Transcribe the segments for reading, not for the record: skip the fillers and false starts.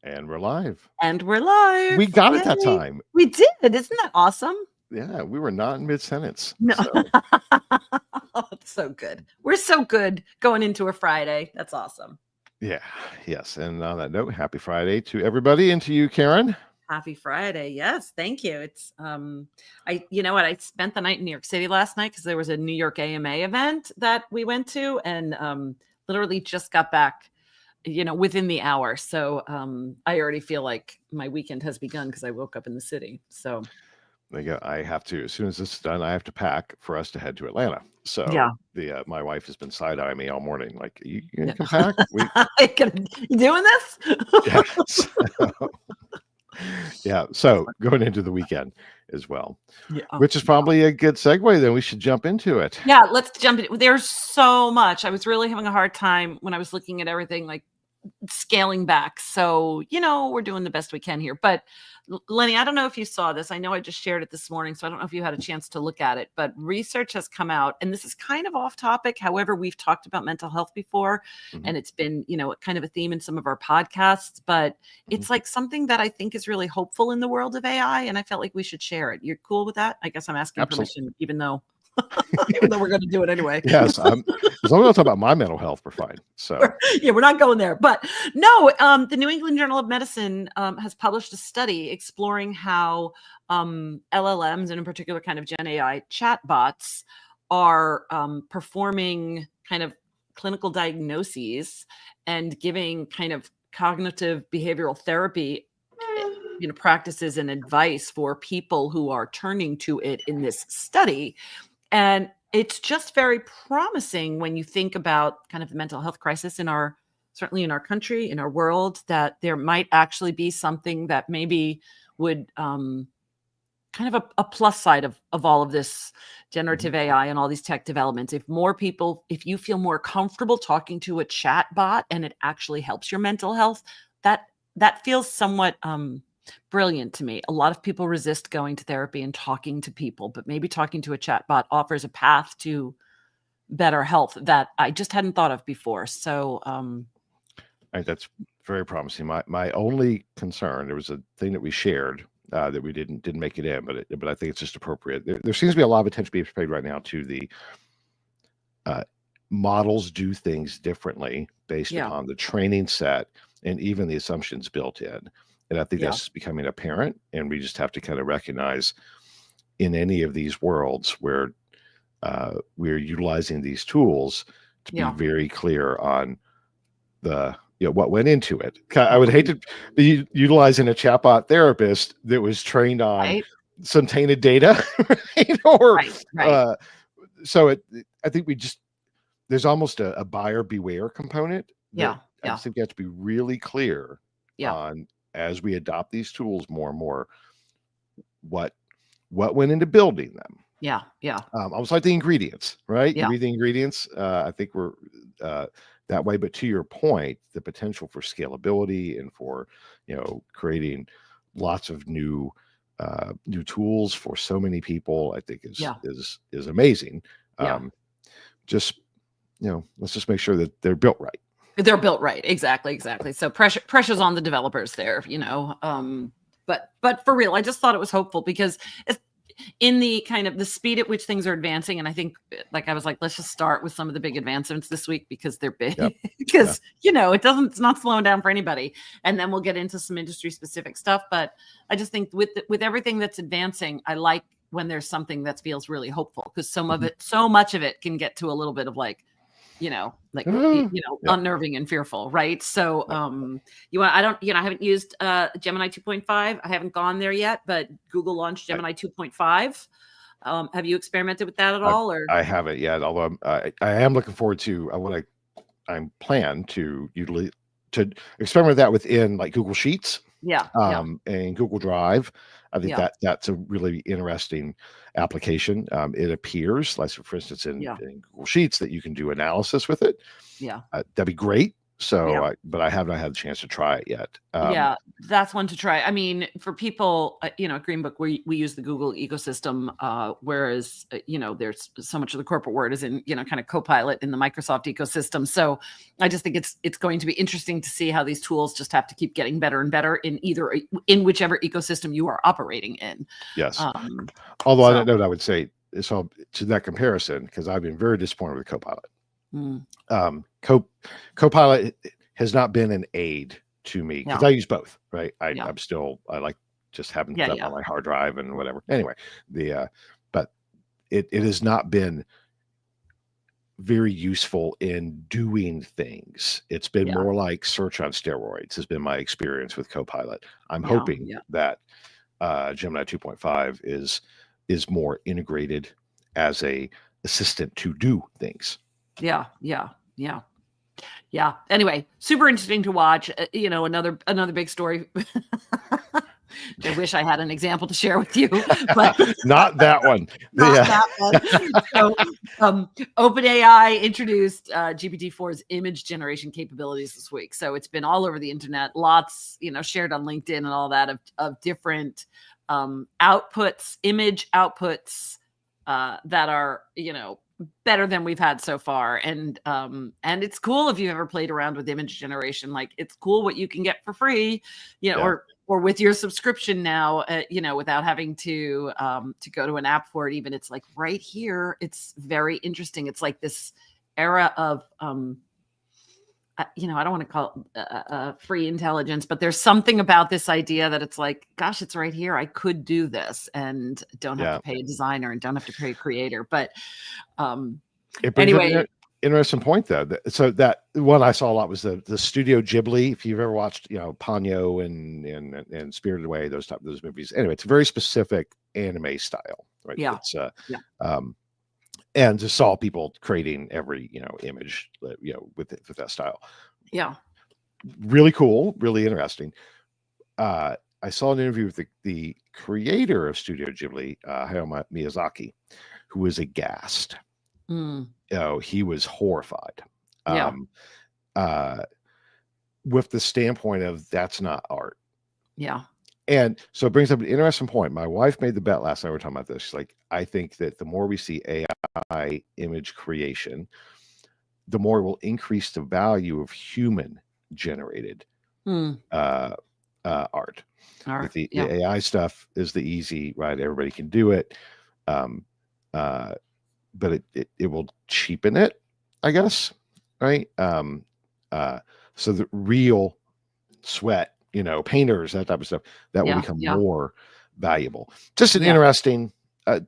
And we're live. And we're live. We got Yay. it that time. We did. Isn't that awesome? Yeah, we were not in mid-sentence. No. So. Oh, it's so good. We're so good going into a Friday. That's awesome. Yeah, yes. And on that note, happy Friday to everybody and to you, Karen. Happy Friday. Yes, thank you. It's you know what? I spent the night in New York City last night because there was a New York AMA event that we went to, and literally just got back, within the hour. So I already feel like my weekend has begun because I woke up in the city. So I have to, as soon as this is done, I have to pack for us to head to Atlanta. So yeah, my wife has been side-eyeing me all morning. Like, you gonna come pack? You doing this? Yeah. Yeah. So going into the weekend as well, which is probably a good segue. Then we should jump into it. Yeah, let's jump in. There's so much. I was really having a hard time when I was looking at everything, like scaling back. So, we're doing the best we can here. But Lenny, I don't know if you saw this. I know I just shared it this morning, so I don't know if you had a chance to look at it, but research has come out, and this is kind of off topic. However, we've talked about mental health before, and it's been, kind of a theme in some of our podcasts, but it's like something that I think is really hopeful in the world of AI, and I felt like we should share it. You're cool with that? I guess I'm asking permission, even though we're going to do it anyway. Yes, as long as I talk about my mental health, we're fine. So we're not going there. But no, the New England Journal of Medicine has published a study exploring how LLMs, and in particular kind of Gen AI chatbots, are performing kind of clinical diagnoses and giving kind of cognitive behavioral therapy practices and advice for people who are turning to it in this study. And it's just very promising when you think about kind of the mental health crisis certainly in our country, in our world, that there might actually be something that maybe would kind of a plus side of all of this generative AI and all these tech developments. If you feel more comfortable talking to a chat bot and it actually helps your mental health, that feels somewhat brilliant to me. A lot of people resist going to therapy and talking to people, but maybe talking to a chatbot offers a path to better health that I just hadn't thought of before. So that's very promising. My only concern, there was a thing that we shared that we didn't make it in, but I think it's just appropriate. There seems to be a lot of attention being paid right now to the models do things differently based upon the training set and even the assumptions built in. And I think that's becoming apparent, and we just have to kind of recognize in any of these worlds where we're utilizing these tools to be very clear on the what went into it. I would hate to be utilizing a chatbot therapist that was trained on some tainted data, so I think there's almost a buyer beware component. I just think you have to be really clear on, as we adopt these tools more and more, what went into building them. Almost like the ingredients, right? You read the ingredients. I think we're that way. But to your point, the potential for scalability and for creating lots of new tools for so many people, I think is amazing. Let's just make sure that they're built right. They're built right. Exactly. So pressure's on the developers there, but for real, I just thought it was hopeful because it's in the kind of the speed at which things are advancing. And I think I was like, let's just start with some of the big advancements this week because they're big, because, it's not slowing down for anybody. And then we'll get into some industry specific stuff. But I just think with everything that's advancing, I like when there's something that feels really hopeful, because so much of it can get to a little bit of unnerving and fearful, right? So I haven't used Gemini 2.5. I haven't gone there yet, but Google launched Gemini 2.5. Have you experimented with that at all? Or I haven't yet, although I am looking forward to what I plan to experiment with that within like Google Sheets and Google Drive. I think that's a really interesting application. It appears, like for instance, in Google Sheets, that you can do analysis with it. That'd be great. So, but I have not had a chance to try it yet. Yeah, that's one to try. I mean, for people, Greenbook, we use the Google ecosystem, whereas, there's so much of the corporate word is in, kind of Copilot in the Microsoft ecosystem. So I just think it's going to be interesting to see how these tools just have to keep getting better and better in whichever ecosystem you are operating in. Yes. Although I don't know what I would say. So to that comparison, because I've been very disappointed with Copilot. Copilot has not been an aid to me because I use both, right? I like just having stuff on my hard drive and whatever. Anyway, but it has not been very useful in doing things. It's been more like search on steroids has been my experience with Copilot. I'm hoping that Gemini 2.5 is more integrated as a assistant to do things. Yeah. Anyway, super interesting to watch. Another big story. I wish I had an example to share with you, but not that one. That one. So, OpenAI introduced GPT-4's image generation capabilities this week. So it's been all over the internet. Lots, shared on LinkedIn and all that of different outputs, image outputs that are, better than we've had so far. And it's cool if you've ever played around with image generation. Like, it's cool what you can get for free, or with your subscription now, without having to go to an app for it. Even it's like right here. It's very interesting. It's like this era of I don't want to call it free intelligence, but there's something about this idea that it's like, gosh, it's right here. I could do this and don't have to pay a designer and don't have to pay a creator. But anyway, interesting point though. So that one I saw a lot was the Studio Ghibli. If you've ever watched, Ponyo and Spirited Away, those movies. Anyway, it's a very specific anime style, right? Yeah. It's and just saw people creating every image with that style. Yeah, really cool, really interesting. I saw an interview with the creator of Studio Ghibli, Hayao Miyazaki, who was aghast. He was horrified. With the standpoint of that's not art. And so it brings up an interesting point. My wife made the bet last night. We were talking about this. She's like, I think that the more we see AI image creation, the more it will increase the value of human generated art. The AI stuff is the easy, right? Everybody can do it. But it will cheapen it, I guess. Right. So the real sweat, painters, that type of stuff, that will become more valuable. Just an interesting, I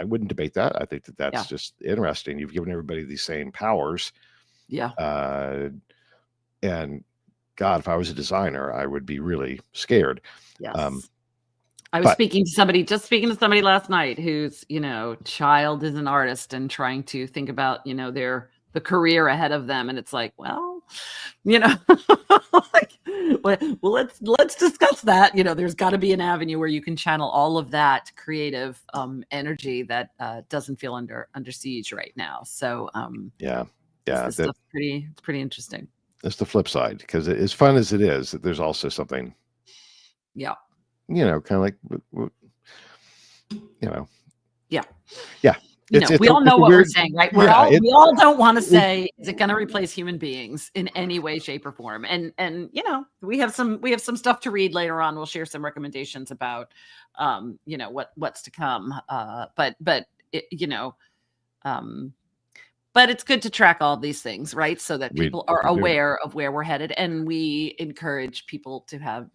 wouldn't debate that. I think that's just interesting. You've given everybody these same powers. And God, if I was a designer, I would be really scared. I was speaking to somebody last night whose, child is an artist and trying to think about, the career ahead of them. And it's like, well, let's discuss that. There's got to be an avenue where you can channel all of that creative energy that doesn't feel under siege right now. So it's pretty interesting. That's the flip side, because as fun as it is, there's also something, kind of like, we all know what we're saying, right? We all don't want to say, is it going to replace human beings in any way, shape, or form? And we have some stuff to read later on. We'll share some recommendations about what's to come. But it's good to track all these things, right? So that people are aware of where we're headed, and we encourage people to have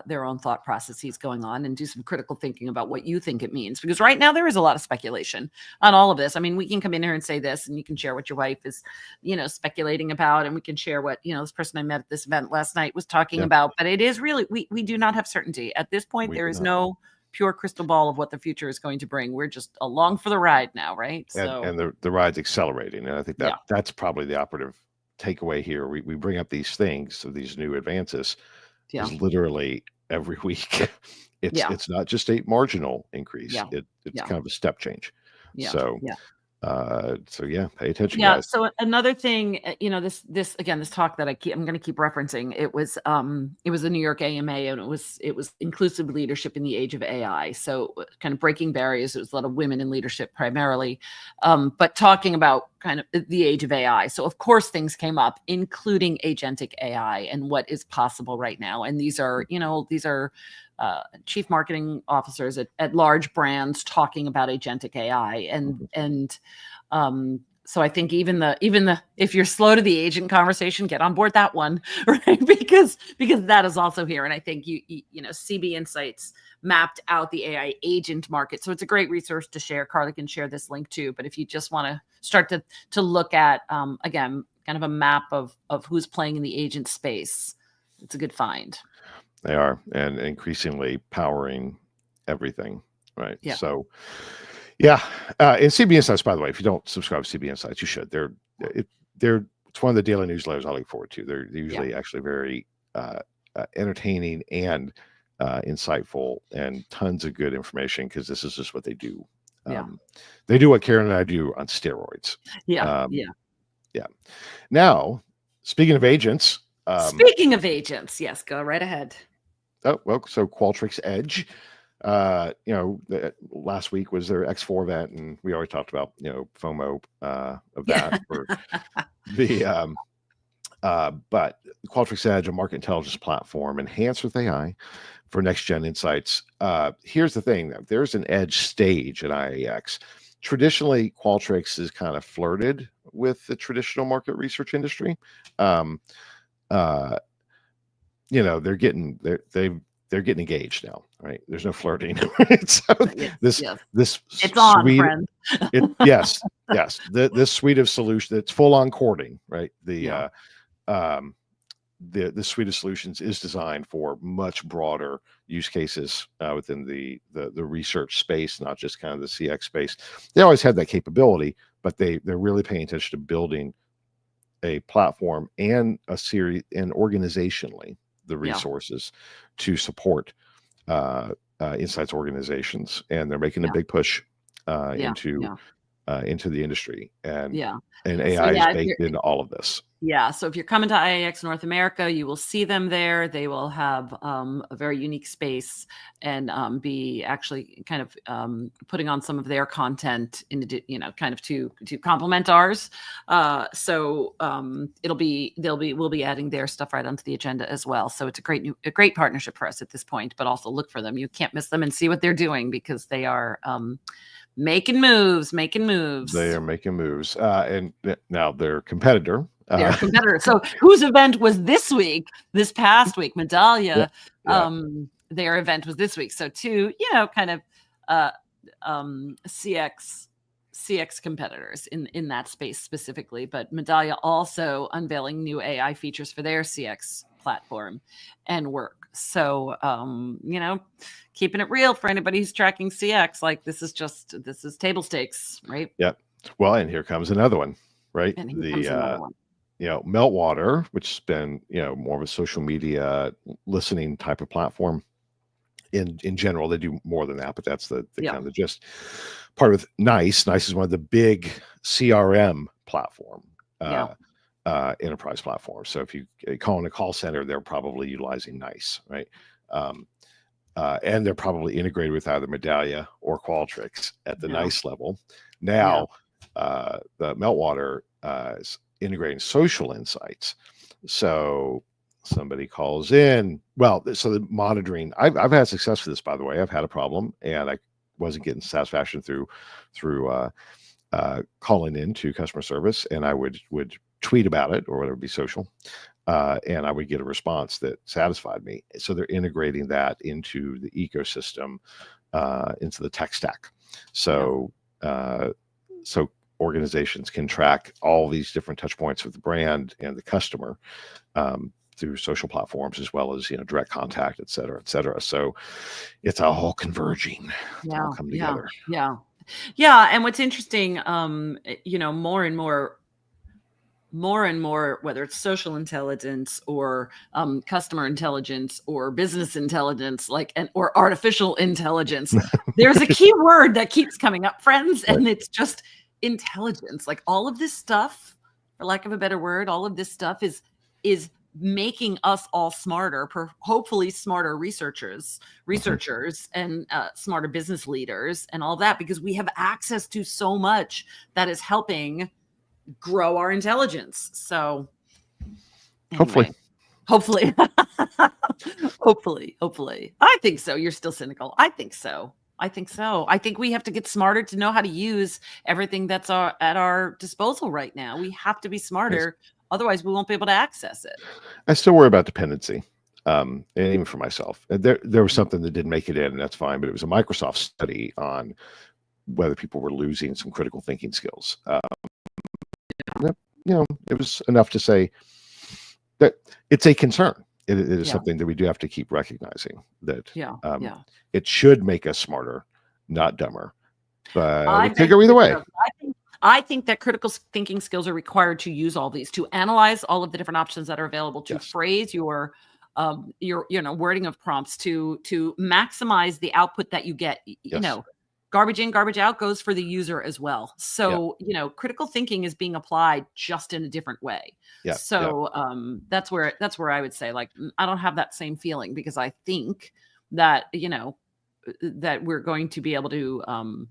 their own thought processes going on and do some critical thinking about what you think it means. Because right now there is a lot of speculation on all of this. I mean, we can come in here and say this, and you can share what your wife is, speculating about, and we can share what, this person I met at this event last night was talking about. But it is really, we do not have certainty. At this point, there is no pure crystal ball of what the future is going to bring. We're just along for the ride now, right? And the ride's accelerating. And I think that's probably the operative takeaway here. We bring up these things, these new advances, is literally every week. It's not just a marginal increase. It's kind of a step change. So yeah, pay attention, Yeah. guys. So another thing, this again, this talk that I'm going to keep referencing. It was the New York AMA, and it was inclusive leadership in the age of AI. So kind of breaking barriers. It was a lot of women in leadership primarily, but talking about kind of the age of AI. So of course things came up, including agentic AI and what is possible right now. And these are chief marketing officers at large brands talking about agentic AI, and so I think even the if you're slow to the agent conversation, get on board that one, right? Because that is also here, and I think CB Insights mapped out the AI agent market, so it's a great resource to share. Carly can share this link too. But if you just want to start to look at again, kind of a map of who's playing in the agent space, it's a good find. They are, and increasingly powering everything, right? Yeah. So, yeah, and CB Insights, by the way, if you don't subscribe to CB Insights, you should. It's one of the daily newsletters I look forward to. They're usually actually very entertaining and insightful, and tons of good information, because this is just what they do. They do what Karen and I do on steroids. Yeah. Now, speaking of agents. Yes, go right ahead. Oh, well, so Qualtrics Edge, last week was their X4 event, and we already talked about, FOMO of that for the, but Qualtrics Edge, a market intelligence platform enhanced with AI for next-gen insights. Here's the thing, there's an edge stage at IAX. Traditionally, Qualtrics is kind of flirted with the traditional market research industry. They're getting engaged now, right? There's no flirting. Right? So this it's on, suite, friend. Yes. This suite of solutions, it's full on courting, right? The suite of solutions is designed for much broader use cases within the research space, not just kind of the CX space. They always had that capability, but they're really paying attention to building a platform and a series, and organizationally the resources to support insights organizations, and they're making a big push into the industry, and AI is baked into all of this. Yeah. So if you're coming to IAX North America, you will see them there. They will have a very unique space, and be actually kind of putting on some of their content kind of to complement ours. So we'll be adding their stuff right onto the agenda as well. So it's a great partnership for us at this point. But also look for them. You can't miss them, and see what they're doing, because they are making moves. They are making moves, and now their competitor. So whose event was this past week? Medallia. Their event was this week. So two, kind of CX competitors in that space specifically. But Medallia also unveiling new AI features for their CX platform and work. So keeping it real for anybody who's tracking CX. Like this is table stakes, right? Yep. Well, and here comes another one, right? And here comes another one. Meltwater, which has been, more of a social media listening type of platform. In general, they do more than that, but that's the kind of the gist. Part of NICE is one of the big CRM platform, enterprise platforms. So if you call in a call center, they're probably utilizing NICE, right? And they're probably integrated with either Medallia or Qualtrics at the NICE level. Now, the Meltwater is integrating social insights. So somebody calls in. Well, so the monitoring, I've had success with this, by the way. I've had a problem, and I wasn't getting satisfaction through calling in to customer service, and I would tweet about it, or whatever, be social, and I would get a response that satisfied me. So they're integrating that into the ecosystem, into the tech stack. So so organizations can track all these different touch points with the brand and the customer through social platforms, as well as direct contact, et cetera, et cetera. So it's all converging. It's all come together. Yeah. And what's interesting, more and more, whether it's social intelligence or customer intelligence or business intelligence, or artificial intelligence, there's a key word that keeps coming up, friends, and it's intelligence, like all of this stuff, for lack of a better word, all of this stuff is making us all smarter, hopefully smarter researchers and smarter business leaders and all that, because we have access to so much that is helping grow our intelligence. So anyway, hopefully I think so. You're still cynical. I think so. I think we have to get smarter to know how to use everything that's at our disposal right now. We have to be smarter. Yes. Otherwise, we won't be able to access it. I still worry about dependency. And even for myself, there was something that didn't make it in, and that's fine. But it was a Microsoft study on whether people were losing some critical thinking skills. It was enough to say that it's a concern. It is something that we do have to keep recognizing, that it should make us smarter, not dumber. But it could go either way. I think that critical thinking skills are required to use all these, to analyze all of the different options that are available, to phrase your wording of prompts, to maximize the output that you get. Garbage in, garbage out goes for the user as well. So, critical thinking is being applied just in a different way. So that's where I would say, like, I don't have that same feeling, because I think that, that we're going to be able to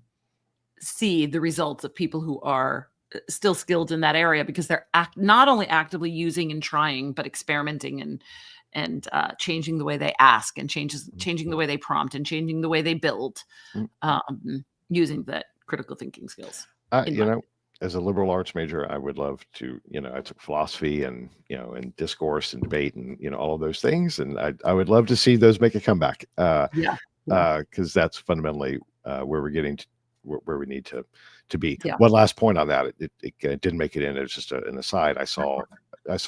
see the results of people who are still skilled in that area, because they're not only actively using and trying, but experimenting and changing the way they ask, and changing the way they prompt, and changing the way they build, using that critical thinking skills. As a liberal arts major, I would love to, I took philosophy and, and discourse and debate and, all of those things. And I would love to see those make a comeback. Because that's fundamentally where we're getting to, where we need to be. One last point on that. It didn't make it in. It was just an aside. I saw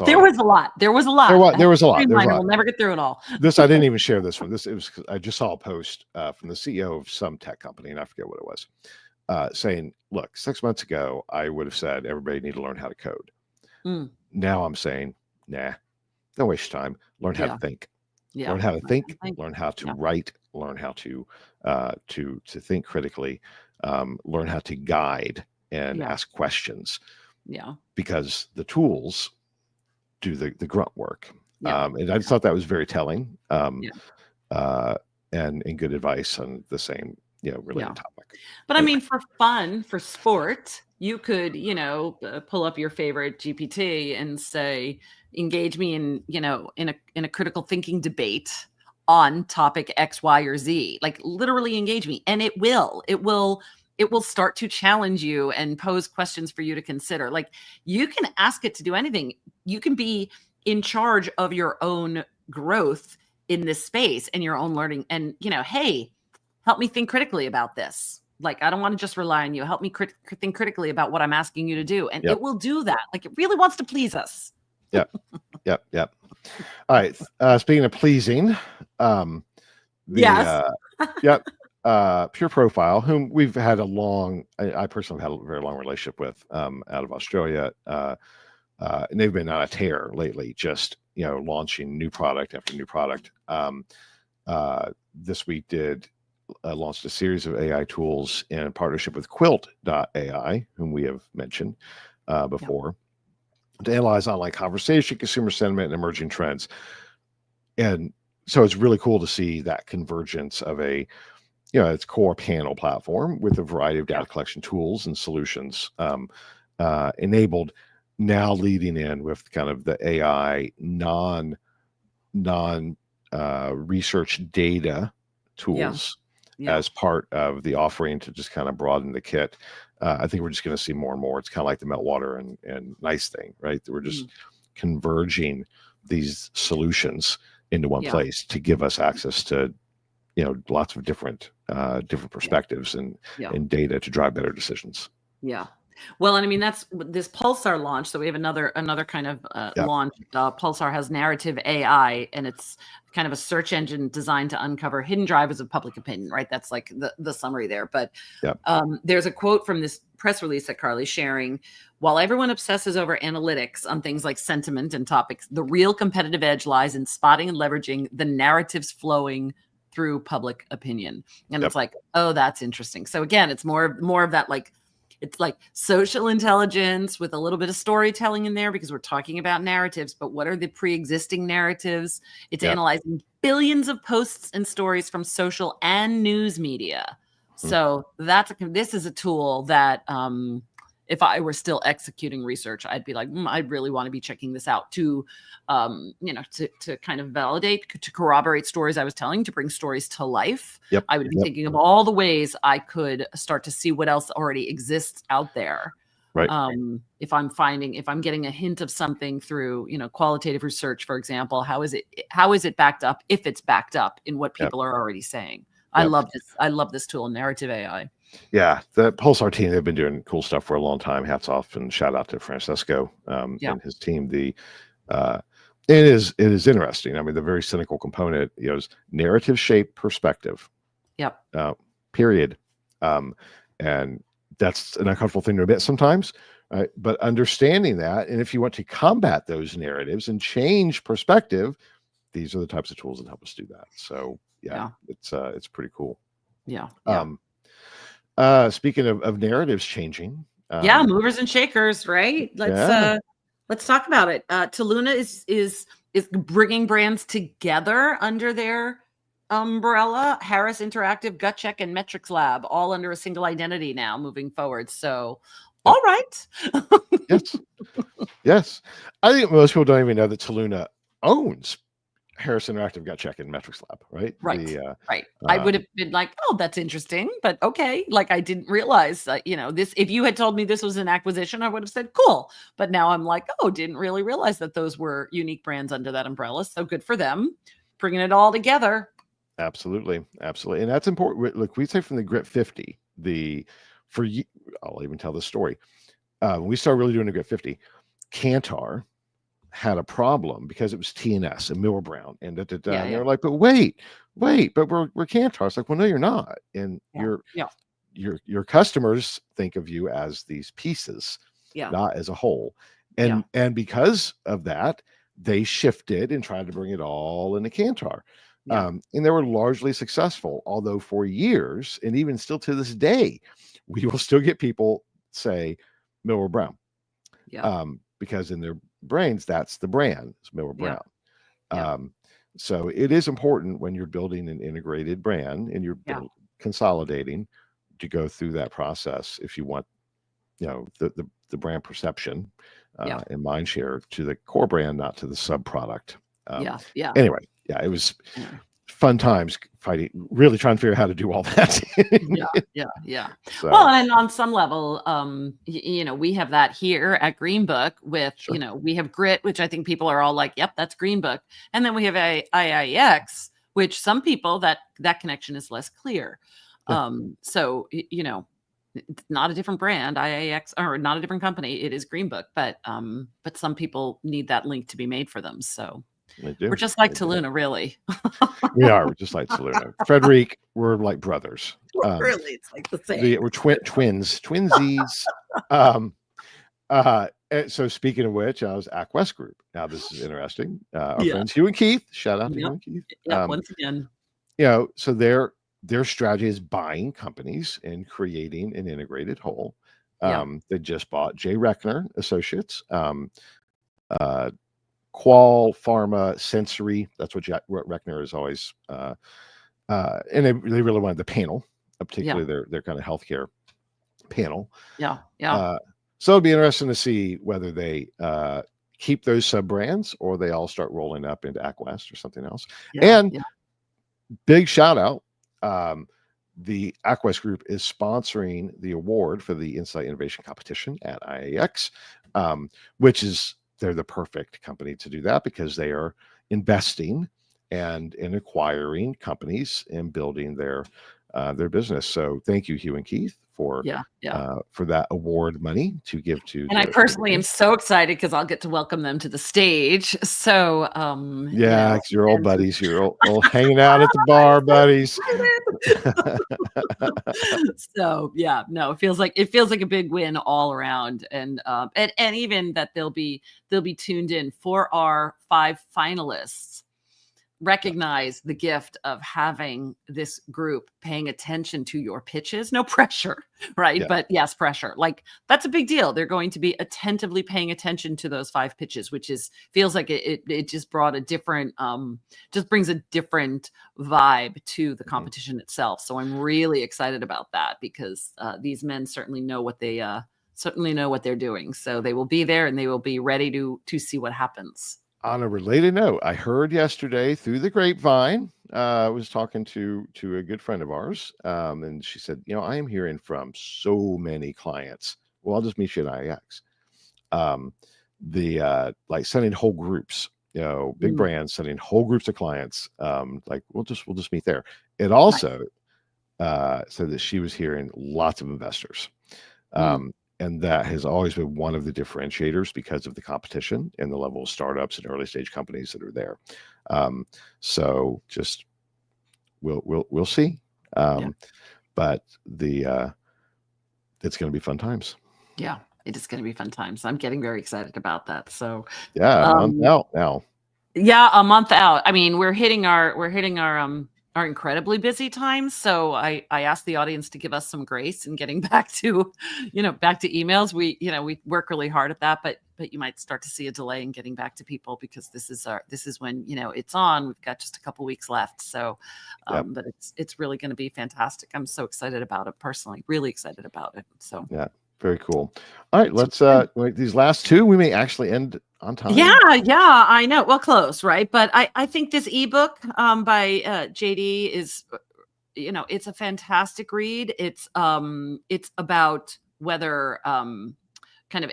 there was a lot. There was a lot. We'll never get through it all. I didn't even share this one. I just saw a post from the CEO of some tech company, and I forget what it was, saying, look, 6 months ago, I would have said everybody need to learn how to code. Now I'm saying, nah, don't waste your time. Learn how to think. Learn how to think, learn how to write, learn how to think critically, learn how to guide and ask questions. Because the tools do the grunt work. And I thought that was very telling, and good advice on the same related topic. But anyway. I mean, for fun, for sport, you could pull up your favorite GPT and say, engage me in in a critical thinking debate on topic X, Y, or Z. Like, literally engage me, and it will start to challenge you and pose questions for you to consider. Like, you can ask it to do anything. You can be in charge of your own growth in this space and your own learning. And, hey, help me think critically about this. Like, I don't want to just rely on you. Help me think critically about what I'm asking you to do. And it will do that. Like, it really wants to please us. Yep. All right. Speaking of pleasing, Pure Profile, whom we've had I personally have had a very long relationship with, out of Australia, and they've been on a tear lately, just launching new product after new product. This week launched a series of AI tools in partnership with Quilt.ai, whom we have mentioned before, to analyze online conversation, consumer sentiment, and emerging trends. And so it's really cool to see that convergence of its core panel platform with a variety of data collection tools and solutions, enabled, now leading in with kind of the AI non research data tools as part of the offering, to just kind of broaden the kit. I think we're just going to see more and more. It's kind of like the Meltwater and Nice thing, right? We're just converging these solutions into one place to give us access to lots of different perspectives and data to drive better decisions. Well, and I mean, that's this Pulsar launch. So we have another kind of launch. Pulsar has narrative AI, and it's kind of a search engine designed to uncover hidden drivers of public opinion, right? That's like the summary there. But there's a quote from this press release that Carly's sharing. While everyone obsesses over analytics on things like sentiment and topics, the real competitive edge lies in spotting and leveraging the narratives flowing through public opinion. And it's like, oh, that's interesting. So again, it's more of that, like, It's like social intelligence with a little bit of storytelling in there because we're talking about narratives, but what are the pre-existing narratives? It's analyzing billions of posts and stories from social and news media. So this is a tool that if I were still executing research, I'd be like, I'd really want to be checking this out to kind of validate, to corroborate stories I was telling, to bring stories to life. I would be thinking of all the ways I could start to see what else already exists out there. Right. If I'm getting a hint of something through, qualitative research, for example, how is it backed up, if it's backed up in what people are already saying? I love this tool, Narrative AI. Yeah, the Pulsar team, they've been doing cool stuff for a long time. Hats off and shout out to Francesco and his team. It is interesting. I mean, the very cynical component is narrative shape perspective. Period. And that's an uncomfortable thing to admit sometimes. But understanding that, and if you want to combat those narratives and change perspective, these are the types of tools that help us do that. So it's pretty cool. Speaking of narratives changing, movers and shakers, right? Let's talk about it. Toluna is bringing brands together under their umbrella. Harris Interactive, Gut Check, and Metrics Lab, all under a single identity now, moving forward. So, all right. Yes. I think most people don't even know that Toluna owns Harris Interactive, Gut Check, and Metrics Lab, right? Right. I would have been like, oh, that's interesting, but okay. Like, I didn't realize that, this, if you had told me this was an acquisition, I would have said, cool. But now I'm like, oh, didn't really realize that those were unique brands under that umbrella. So good for them, bringing it all together. Absolutely. And that's important. Look, we say from the Grit 50, I'll even tell the story. When we started really doing the Grit 50, Kantar had a problem because it was TNS and Miller Brown and and they're like, but wait, but we're Kantar. It's like, well, no, you're not. And your customers think of you as these pieces, not as a whole. And because of that, they shifted and tried to bring it all into Kantar. And they were largely successful, although for years, and even still to this day, we will still get people say Miller Brown. Because in their brains, that's the brand, it's Miller Brown. So it is important when you're building an integrated brand and you're consolidating to go through that process if you want, the brand perception and mind share to the core brand, not to the sub product. Anyway, it was fun times really trying to figure out how to do all that. So. Well, and on some level, we have that here at Green Book with, we have Grit, which I think people are all like, yep, that's Green Book. And then we have IIX, which some people that connection is less clear. So, it's not a different brand, IIX, or not a different company. It is Green Book, but some people need that link to be made for them. So. We're just like Toluna, really. We are. We're just like Toluna. Frederic, we're like brothers. Really, it's like the same. We're twinsies. So speaking of which, I was AcWest Group. Now this is interesting. Our friends Hugh and Keith. Shout out to Hugh and Keith. Once again. So their strategy is buying companies and creating an integrated whole. They just bought J. Reckner Associates. Qual Pharma Sensory, that's what Reckner is always and they really wanted the panel, particularly their kind of healthcare panel. So it'd be interesting to see whether they keep those sub brands or they all start rolling up into AcWest or something else. Big shout out, the AcWest Group is sponsoring the award for the Insight Innovation Competition at IAX, which is they're the perfect company to do that because they are investing and in acquiring companies and building their business. So thank you, Hugh and Keith, for that award money to give to. And I personally am so excited because I'll get to welcome them to the stage. So because you're old buddies, you're all hanging out at the bar, buddies. So it feels like a big win all around, and even that they'll be tuned in for our 5 finalists. recognize the gift of having this group paying attention to your pitches. No pressure, right? Yeah. But yes, pressure. Like, that's a big deal. They're going to be attentively paying attention to those 5 pitches, which feels like it just brought a different, just brings a different vibe to the competition itself. So I'm really excited about that, because these men certainly know what they're doing. So they will be there and they will be ready to see what happens. On a related note, I heard yesterday through the grapevine, I was talking to a good friend of ours, and she said, I am hearing from so many clients. Well, I'll just meet you at IX. Like sending whole groups, big brands sending whole groups of clients. Like we'll just meet there. It also said that she was hearing lots of investors. And that has always been one of the differentiators because of the competition and the level of startups and early stage companies that are there. So just we'll see. But it's going to be fun times. Yeah, it is going to be fun times. I'm getting very excited about that. So yeah, a month out now. Yeah, a month out. I mean, we're hitting our incredibly busy times. So I asked the audience to give us some grace in getting back to emails. We work really hard at that, but you might start to see a delay in getting back to people, because this is when, it's on. We've got just a couple weeks left. So, but it's really going to be fantastic. I'm so excited about it personally, really excited about it. So yeah, very cool. All right, let's these last 2, we may actually end on time. Yeah, I know. Well, close, right? But I think this ebook by JD is, it's a fantastic read. It's about whether kind of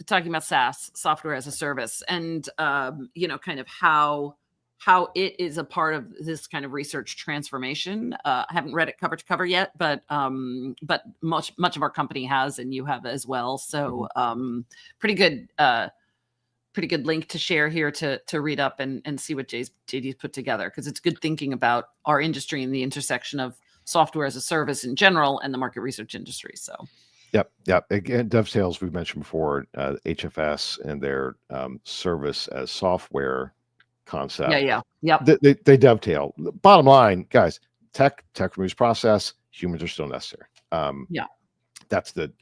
talking about SaaS, software as a service, and kind of how it is a part of this kind of research transformation. I haven't read it cover to cover yet, but much of our company has, and you have as well. So pretty good link to share here to read up and see what JD's put together, because it's good thinking about our industry and the intersection of software as a service in general and the market research industry. So Yep. Again, dovetails, we've mentioned before, HFS and their service as software concept. Yeah. They dovetail. Bottom line, guys, tech removes process. Humans are still necessary. That's the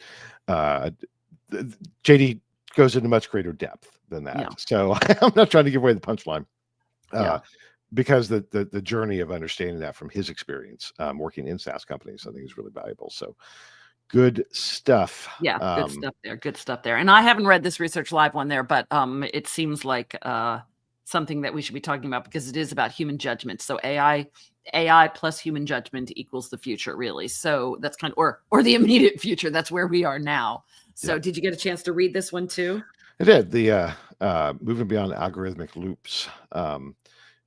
JD goes into much greater depth than that. Yeah. So I'm not trying to give away the punchline, because the journey of understanding that from his experience working in SaaS companies, I think is really valuable. So good stuff. Yeah, good stuff there. And I haven't read this Research Live one there, but it seems like something that we should be talking about, because it is about human judgment. So AI plus human judgment equals the future, really. So that's kind of, or the immediate future. That's where we are now. So did you get a chance to read this one too? I did. The moving beyond algorithmic loops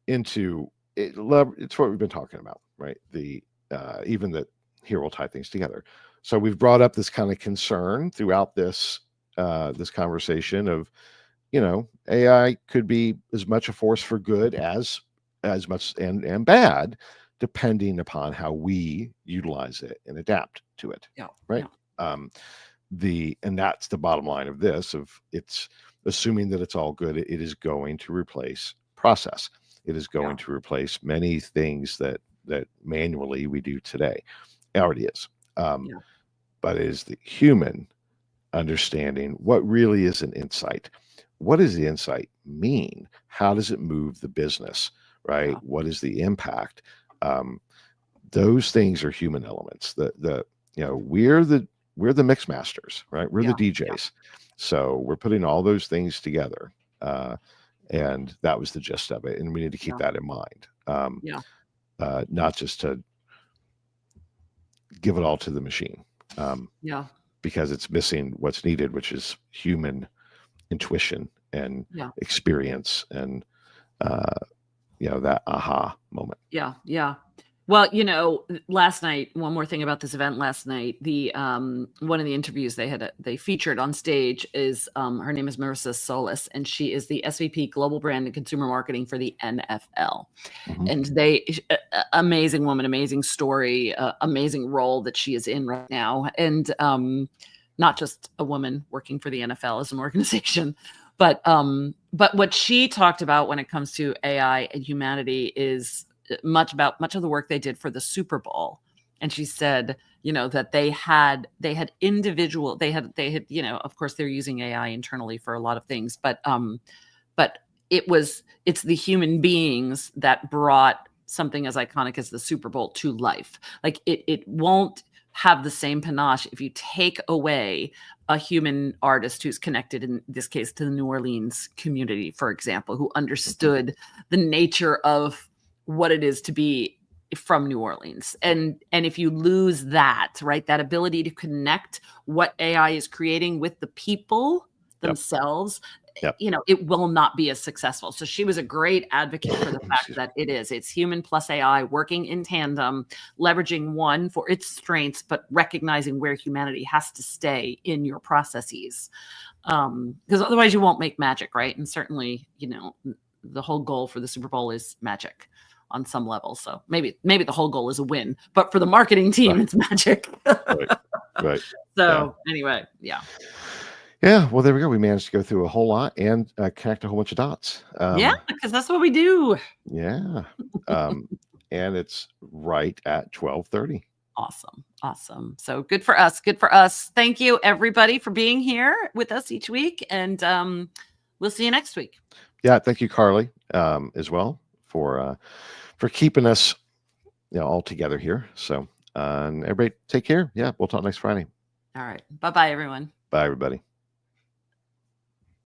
into it. It's what we've been talking about, right? The even that here we'll tie things together. So we've brought up this kind of concern throughout this this conversation of, AI could be as much a force for good as much and bad, depending upon how we utilize it and adapt to it. Yeah. Right. Yeah. And that's the bottom line of this, of it's assuming that it's all good. It is going to replace process. It is going to replace many things that manually we do today. It already is. But it is the human understanding what really is an insight. What does the insight mean? How does it move the business? Right? Yeah. What is the impact? Those things are human elements. We're the mix masters, right? We're the DJs. Yeah. So we're putting all those things together. And that was the gist of it. And we need to keep that in mind. Not just to give it all to the machine. Because it's missing what's needed, which is human intuition and experience and, that aha moment. Yeah. Well, last night, one more thing about this event last night, the one of the interviews they featured on stage is her name is Marissa Solis, and she is the SVP Global Brand and Consumer Marketing for the NFL. And amazing woman, amazing story, amazing role that she is in right now. And not just a woman working for the NFL as an organization, But what she talked about when it comes to AI and humanity is much of the work they did for the Super Bowl. And she said, that they had individual, they had, of course they're using AI internally for a lot of things, but it's the human beings that brought something as iconic as the Super Bowl to life. Like it won't have the same panache if you take away a human artist who's connected, in this case, to the New Orleans community, for example, who understood the nature of what it is to be from New Orleans. And if you lose that, right, that ability to connect what AI is creating with the people themselves, it will not be as successful. So she was a great advocate for the fact that it's human plus AI working in tandem, leveraging one for its strengths, but recognizing where humanity has to stay in your processes. Because otherwise you won't make magic, right? And certainly, the whole goal for the Super Bowl is magic on some level. So maybe the whole goal is a win, but for the marketing team, it's magic. Right. So anyway, yeah. Yeah, well, there we go. We managed to go through a whole lot and connect a whole bunch of dots. Because that's what we do. Yeah. And it's right at 12:30. Awesome. So good for us. Thank you, everybody, for being here with us each week. And we'll see you next week. Yeah, thank you, Carly, as well, for keeping us all together here. So and everybody take care. Yeah, we'll talk next Friday. All right. Bye-bye, everyone. Bye, everybody.